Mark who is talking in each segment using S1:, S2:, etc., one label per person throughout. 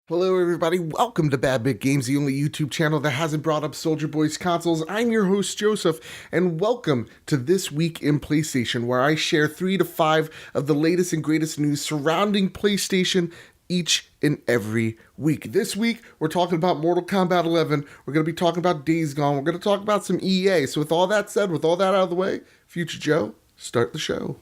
S1: Hello everybody, welcome to Bad Bit Games, the only YouTube channel that hasn't brought up Soldier Boy's consoles. I'm your host Joseph, and welcome to This Week in PlayStation, where I share 3 to 5 of the latest and greatest news surrounding PlayStation each and every week. This week, we're talking about Mortal Kombat 11, we're going to be talking about Days Gone, we're going to talk about some EA. So with all that said, with all that out of the way, Future Joe, start the show.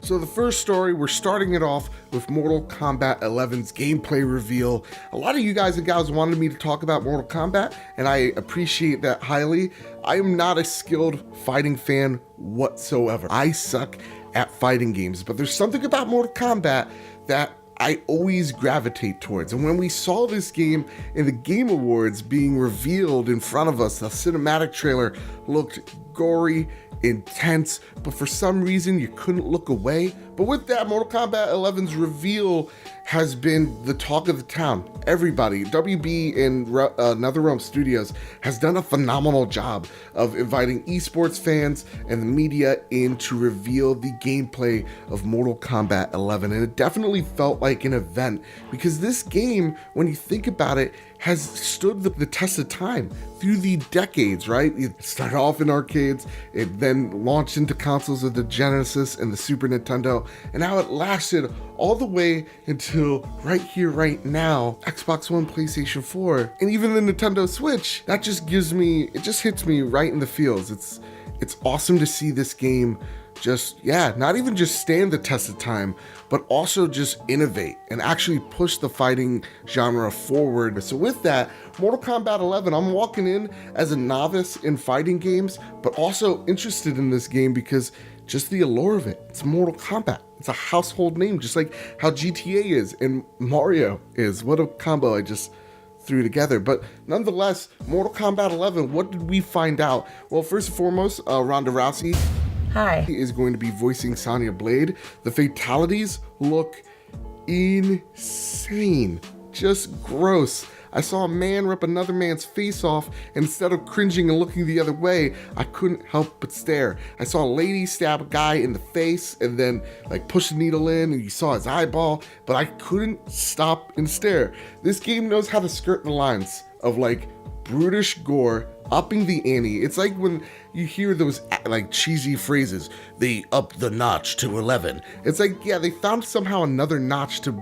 S1: So the first story, we're starting it off with Mortal Kombat 11's gameplay reveal. A lot of you guys and gals wanted me to talk about Mortal Kombat, and I appreciate that highly. I am not a skilled fighting fan whatsoever. I suck at fighting games, but there's something about Mortal Kombat that I always gravitate towards. And when we saw this game in the Game Awards being revealed in front of us, the cinematic trailer looked gory, intense, but for some reason you couldn't look away. But with that, Mortal Kombat 11's reveal has been the talk of the town. Everybody, WB and NetherRealm Studios has done a phenomenal job of inviting esports fans and the media in to reveal the gameplay of Mortal Kombat 11. And it definitely felt like an event because this game, when you think about it, has stood the test of time through the decades, right? It started off in arcades, it then launched into consoles of the Genesis and the Super Nintendo, and now it lasted all the way until right here, right now, Xbox One, PlayStation 4, and even the Nintendo Switch. That just hits me right in the feels. It's awesome to see this game not even just stand the test of time, but also just innovate and actually push the fighting genre forward. So with that, Mortal Kombat 11, I'm walking in as a novice in fighting games, but also interested in this game because just the allure of it. It's Mortal Kombat. It's a household name, just like how GTA is and Mario is. What a combo I just threw together. But nonetheless, Mortal Kombat 11, what did we find out? Well, first and foremost, Ronda Rousey is going to be voicing Sonya Blade. The fatalities look insane, just gross. I saw a man rip another man's face off, and instead of cringing and looking the other way, I couldn't help but stare. I saw a lady stab a guy in the face and then push a needle in, and you saw his eyeball, but I couldn't stop and stare. This game knows how to skirt the lines of brutish gore, upping the ante. It's like when you hear those cheesy phrases, they up the notch to 11. It's they found somehow another notch to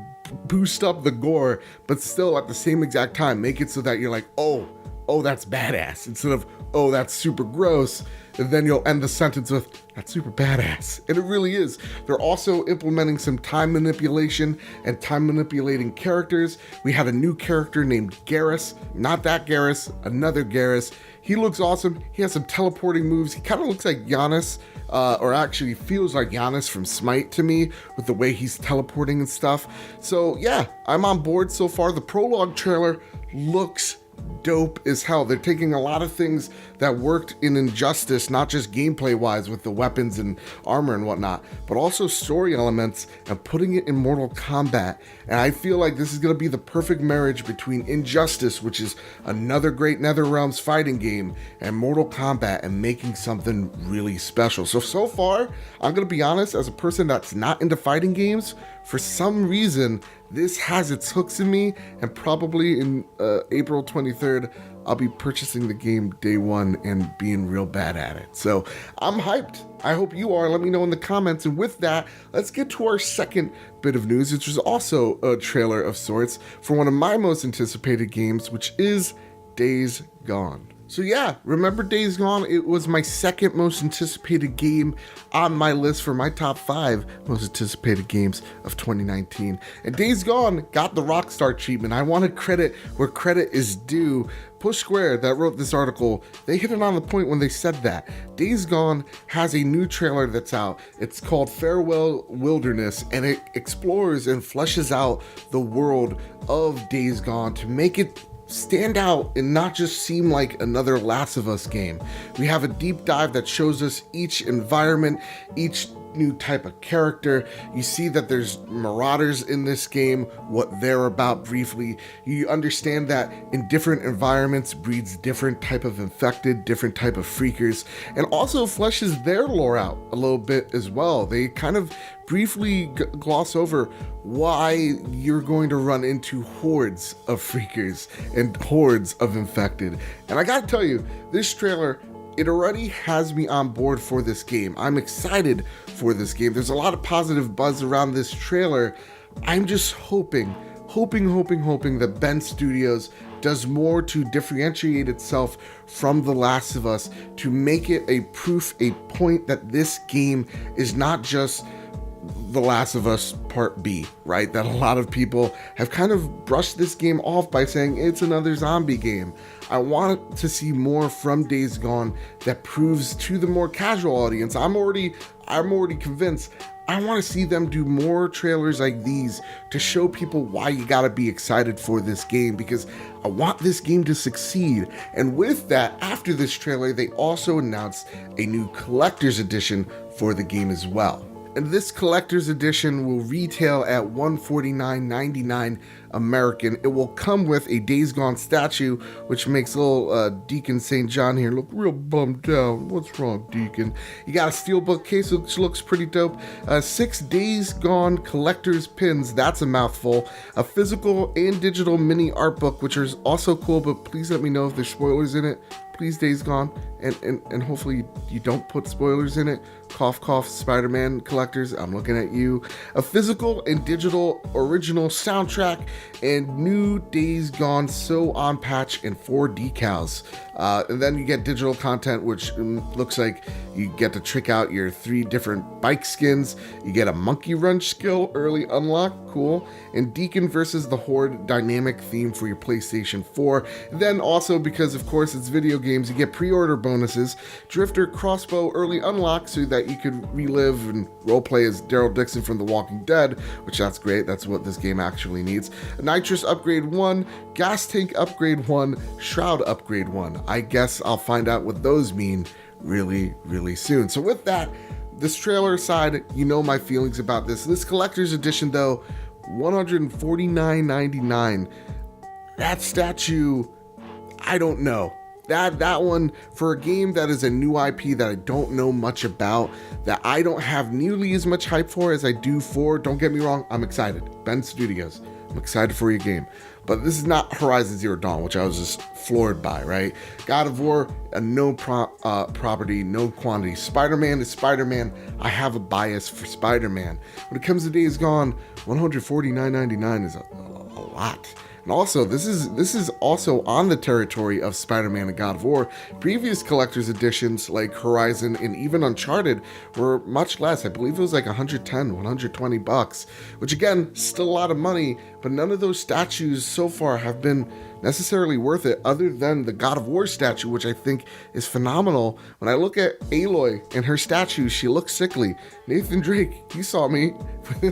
S1: boost up the gore, but still at the same exact time make it so that you're oh, that's badass, instead of, oh, that's super gross, and then you'll end the sentence with, that's super badass. And it really is. They're also implementing some time manipulation and time manipulating characters. We had a new character named Garrus, not that Garrus, another Garrus. He looks awesome. He has some teleporting moves. He kind of looks like Giannis, or actually feels like Giannis from Smite to me with the way he's teleporting and stuff. So yeah, I'm on board so far. The prologue trailer looks dope as hell. They're taking a lot of things that worked in Injustice, not just gameplay wise with the weapons and armor and whatnot, but also story elements, and putting it in Mortal Kombat. And I feel like this is going to be the perfect marriage between Injustice, which is another great NetherRealms fighting game, and Mortal Kombat, and making something really special. So far, I'm going to be honest, as a person that's not into fighting games, for some reason, this has its hooks in me, and probably in April 23rd, I'll be purchasing the game day one and being real bad at it. So I'm hyped. I hope you are. Let me know in the comments. And with that, let's get to our second bit of news, which was also a trailer of sorts for one of my most anticipated games, which is Days Gone. So yeah, remember Days Gone? It was my second most anticipated game on my list for my top 5 most anticipated games of 2019. And Days Gone got the Rockstar treatment. I want to credit where credit is due. Push Square, that wrote this article, they hit it on the point when they said that. Days Gone has a new trailer that's out. It's called Farewell Wilderness, and it explores and fleshes out the world of Days Gone to make it stand out and not just seem like another Last of Us game. We have a deep dive that shows us each environment, each new type of character. You see that there's marauders in this game, what they're about briefly. You understand that in different environments breeds different type of infected, different type of freakers, and also fleshes their lore out a little bit as well. They kind of briefly gloss over why you're going to run into hordes of freakers and hordes of infected. And I gotta tell you, this trailer, it already has me on board for this game. I'm excited for this game. There's a lot of positive buzz around this trailer. I'm just hoping that Ben Studios does more to differentiate itself from The Last of Us, to make it a point that this game is not just The Last of Us Part B, right? That a lot of people have kind of brushed this game off by saying it's another zombie game. I want to see more from Days Gone that proves to the more casual audience. I'm already convinced. I want to see them do more trailers like these to show people why you gotta be excited for this game, because I want this game to succeed. And with that, after this trailer, they also announced a new collector's edition for the game as well. And this collector's edition will retail at $149.99 American. It will come with a Days Gone statue, which makes little Deacon St. John here look real bummed out. What's wrong, Deacon? You got a steelbook case, which looks pretty dope. 6 Days Gone collector's pins, that's a mouthful. A physical and digital mini art book, which is also cool, but please let me know if there's spoilers in it. Please, Days Gone, and hopefully you don't put spoilers in it. Cough, cough, Spider-Man collectors, I'm looking at you. A physical and digital original soundtrack, and new Days Gone So On patch and 4 decals. And then you get digital content, which looks like you get to trick out your 3 different bike skins. You get a monkey wrench skill early unlock, cool. And Deacon versus the Horde dynamic theme for your PlayStation 4. Then also, because of course it's video games, you get pre-order bonuses. Drifter crossbow early unlock so that you could relive and roleplay as Daryl Dixon from The Walking Dead, which that's great. That's what this game actually needs. A nitrous upgrade 1, gas tank upgrade 1, shroud upgrade 1. I guess I'll find out what those mean really, really soon. So with that, this trailer aside, you know my feelings about this. This collector's edition though, $149.99. That statue, I don't know. That one, for a game that is a new IP that I don't know much about, that I don't have nearly as much hype for as I do for, don't get me wrong, I'm excited. Ben Studios, I'm excited for your game. But this is not Horizon Zero Dawn, which I was just floored by, right? God of War, a known property, known quantity. Spider-Man is Spider-Man. I have a bias for Spider-Man. When it comes to Days Gone, $149.99 is a lot. And also, this is also on the territory of Spider-Man and God of War. Previous collector's editions like Horizon and even Uncharted were much less. I believe it was like $110, $120, which again, still a lot of money, but none of those statues so far have been necessarily worth it, other than the God of War statue, which I think is phenomenal. When I look at Aloy and her statue, she looks sickly. Nathan Drake, you saw me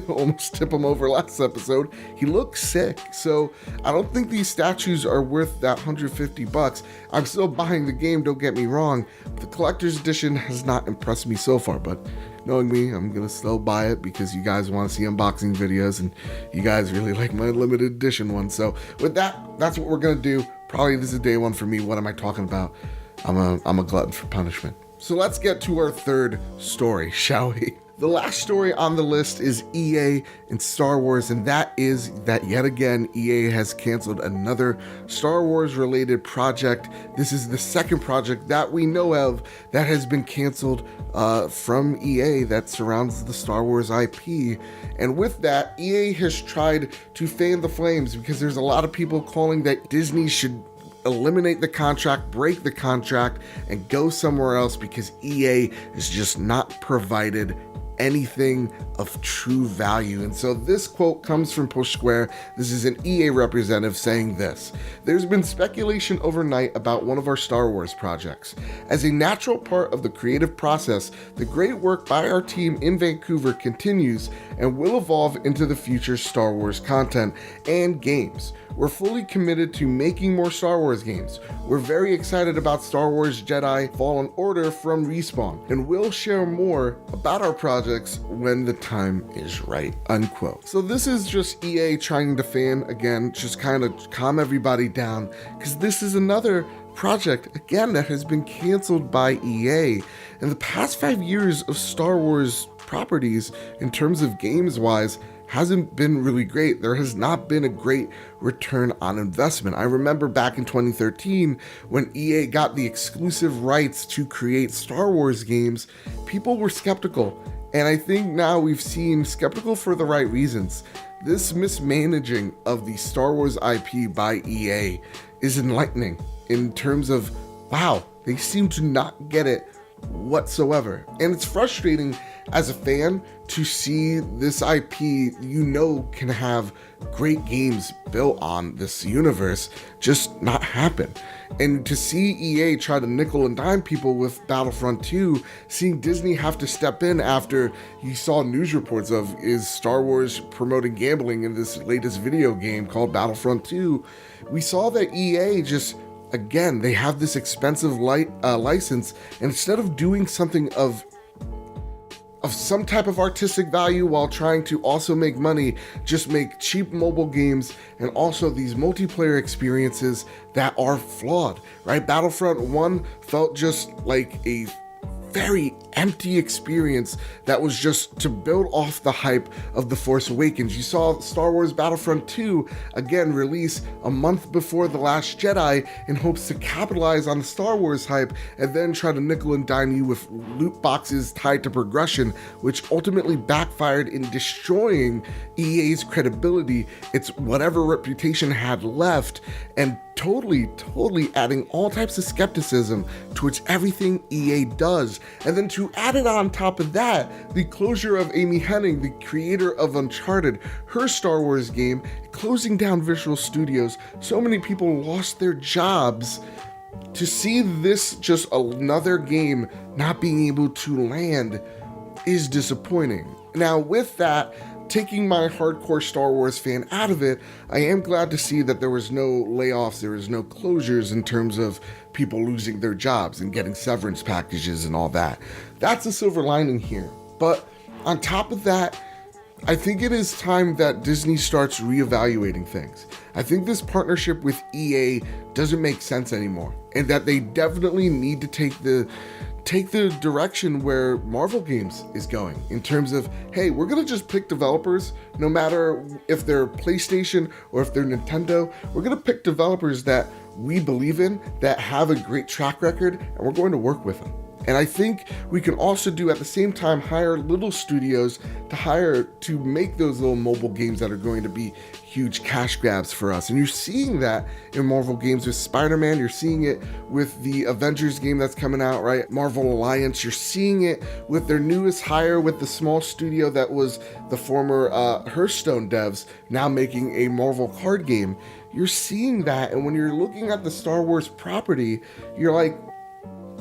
S1: almost tip him over last episode. He looks sick. So I don't think these statues are worth that $150. I'm still buying the game, don't get me wrong. The collector's edition has not impressed me so far, but knowing me, I'm gonna still buy it because you guys want to see unboxing videos and you guys really like my limited edition one. So with that, that's what we're gonna do. Probably this is day one for me. What am I talking about? I'm a glutton for punishment. So let's get to our third story, shall we? The last story on the list is EA and Star Wars, and that is that yet again, EA has canceled another Star Wars related project. This is the second project that we know of that has been canceled from EA that surrounds the Star Wars IP. And with that, EA has tried to fan the flames because there's a lot of people calling that Disney should eliminate the contract, break the contract, and go somewhere else because EA has just not provided anything of true value. And so this quote comes from Push Square. This is an EA representative saying this: "There's been speculation overnight about one of our Star Wars projects. As a natural part of the creative process, the great work by our team in Vancouver continues and will evolve into the future Star Wars content and games. we're fully committed to making more Star Wars games. We're very excited about Star Wars Jedi Fallen Order from Respawn, and we'll share more about our projects when the time is right, unquote. So this is just EA trying to fan, again, just kind of calm everybody down, because this is another project, again, that has been canceled by EA. In the past 5 years of Star Wars properties, in terms of games wise, hasn't been really great. There has not been a great return on investment. I remember back in 2013 when EA got the exclusive rights to create Star Wars games, people were skeptical. And I think now we've seen skeptical for the right reasons. This mismanaging of the Star Wars IP by EA is enlightening in terms of, wow, they seem to not get it whatsoever. And it's frustrating as a fan to see this IP can have great games built on this universe just not happen. And to see EA try to nickel and dime people with Battlefront 2, seeing Disney have to step in after you saw news reports of, is Star Wars promoting gambling in this latest video game called Battlefront 2, we saw that EA just, again, they have this expensive license, and instead of doing something of some type of artistic value while trying to also make money, just make cheap mobile games and also these multiplayer experiences that are flawed, right? Battlefront 1 felt just like a very empty experience that was just to build off the hype of The Force Awakens. You saw Star Wars Battlefront 2 again release a month before The Last Jedi in hopes to capitalize on the Star Wars hype and then try to nickel and dime you with loot boxes tied to progression, which ultimately backfired in destroying EA's credibility, its whatever reputation had left, and totally adding all types of skepticism towards everything EA does. And then to add it on top of that, the closure of Amy Hennig, the creator of Uncharted, her Star Wars game, closing down Visual Studios. So many people lost their jobs. To see this just another game not being able to land is disappointing. Now with that, taking my hardcore Star Wars fan out of it, I am glad to see that there was no layoffs, there was no closures in terms of people losing their jobs and getting severance packages and all that. That's a silver lining here. But on top of that, I think it is time that Disney starts reevaluating things. I think this partnership with EA doesn't make sense anymore, and that they definitely need to take the direction where Marvel Games is going in terms of, hey, we're gonna just pick developers, no matter if they're PlayStation or if they're Nintendo, we're gonna pick developers that we believe in, that have a great track record, and we're going to work with them. And I think we can also do at the same time hire little studios to make those little mobile games that are going to be huge cash grabs for us. And you're seeing that in Marvel games with Spider-Man. You're seeing it with the Avengers game that's coming out, right? Marvel Alliance. You're seeing it with their newest hire with the small studio that was the former Hearthstone devs now making a Marvel card game. You're seeing that. And when you're looking at the Star Wars property, you're like,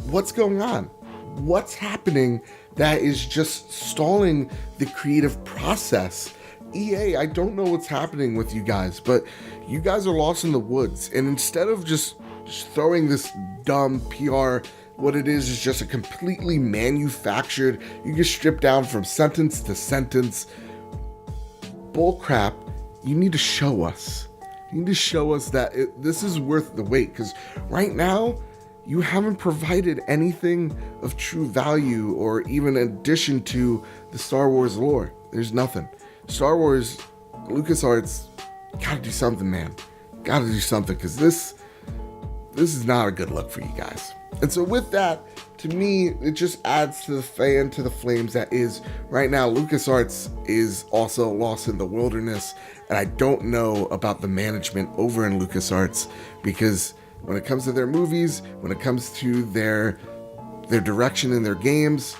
S1: what's going on? What's happening that is just stalling the creative process? EA, I don't know what's happening with you guys, but you guys are lost in the woods. And instead of just throwing this dumb PR, what it is just a completely manufactured, you get stripped down from sentence to sentence bullcrap. You need to show us. You need to show us that this is worth the wait, because right now, you haven't provided anything of true value or even addition to the Star Wars lore. There's nothing. Star Wars, LucasArts, gotta do something, man. Gotta do something, because this is not a good look for you guys. And so with that, to me, it just adds to the fan to the flames that is right now. LucasArts is also lost in the wilderness, and I don't know about the management over in LucasArts, because when it comes to their movies, when it comes to their direction in their games,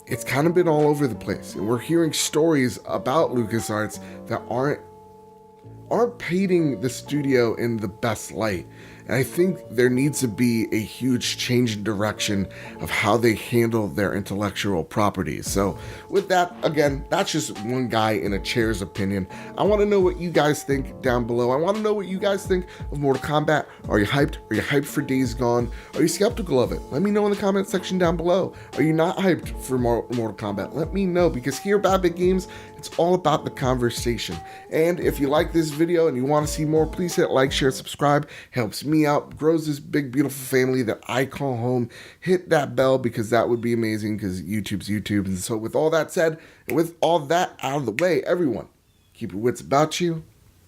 S1: it's kind of been all over the place. And we're hearing stories about LucasArts that aren't painting the studio in the best light. And I think there needs to be a huge change in direction of how they handle their intellectual properties. So with that, again, that's just one guy in a chair's opinion. I want to know what you guys think down below. I want to know what you guys think of Mortal Kombat. Are you hyped? Are you hyped for Days Gone? Are you skeptical of it? Let me know in the comment section down below. Are you not hyped for Mortal Kombat? Let me know, because here at Bad Big Games, it's all about the conversation. And if you like this video and you want to see more, please hit like, share, subscribe. Helps me out, grows this big, beautiful family that I call home. Hit that bell, because that would be amazing, because YouTube's YouTube. And so with all that said, and with all that out of the way, everyone, keep your wits about you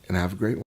S1: and have a great one.